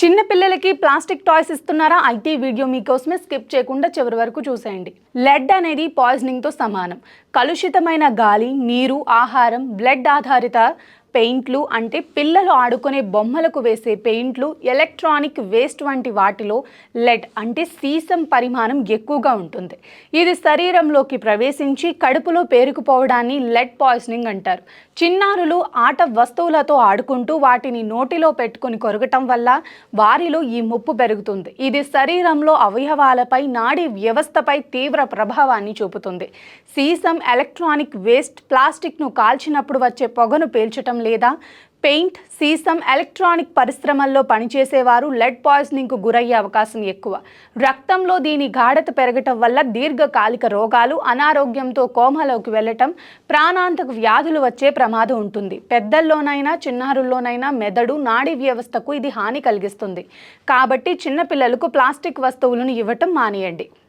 చిన్న పిల్లలకి plastic toys ఇస్తున్నారా? అయితే ఈ వీడియో మీకోసమే స్కిప్ చేయకుండా చివరి వరకు చూసేయండి. లెడ్ అనేది పాయిజనింగ్తో సమానం. కలుషితమైన గాలి, నీరు, ఆహారం, బ్లడ్ ఆధారిత పెయింట్లు అంటే పిల్లలు ఆడుకునే బొమ్మలకు వేసే పెయింట్లు, ఎలక్ట్రానిక్ వేస్ట్ వంటి వాటిలో లెడ్ అంటే సీసం పరిమాణం ఎక్కువగా ఉంటుంది. ఇది శరీరంలోకి ప్రవేశించి కడుపులో పేరుకుపోవడాన్ని లెడ్ పాయిజనింగ్ అంటారు. చిన్నారులు ఆట వస్తువులతో ఆడుకుంటూ వాటిని నోటిలో పెట్టుకుని కొరగటం వల్ల వారిలో ఈ ముప్పు పెరుగుతుంది. ఇది శరీరంలో అవయవాలపై, నాడీ వ్యవస్థపై తీవ్ర ప్రభావాన్ని చూపుతుంది. సీసం, ఎలక్ట్రానిక్ వేస్ట్, ప్లాస్టిక్ను కాల్చినప్పుడు వచ్చే పొగను పీల్చటం లేదా పెయింట్, సీసం, ఎలక్ట్రానిక్ పరిశ్రమల్లో పనిచేసేవారు లెడ్ పాయిజనింగ్కు గురయ్యే అవకాశం ఎక్కువ. రక్తంలో దీని గాఢత పెరగటం వల్ల దీర్ఘకాలిక రోగాలు, అనారోగ్యంతో కోమాలోకి వెళ్లటం, ప్రాణాంతక వ్యాధులు వచ్చే ప్రమాదం ఉంటుంది. పెద్దల్లోనైనా చిన్నారుల్లోనైనా మెదడు, నాడీ వ్యవస్థకు ఇది హాని కలిగిస్తుంది. కాబట్టి చిన్నపిల్లలకు ప్లాస్టిక్ వస్తువులను ఇవ్వటం మానేయండి.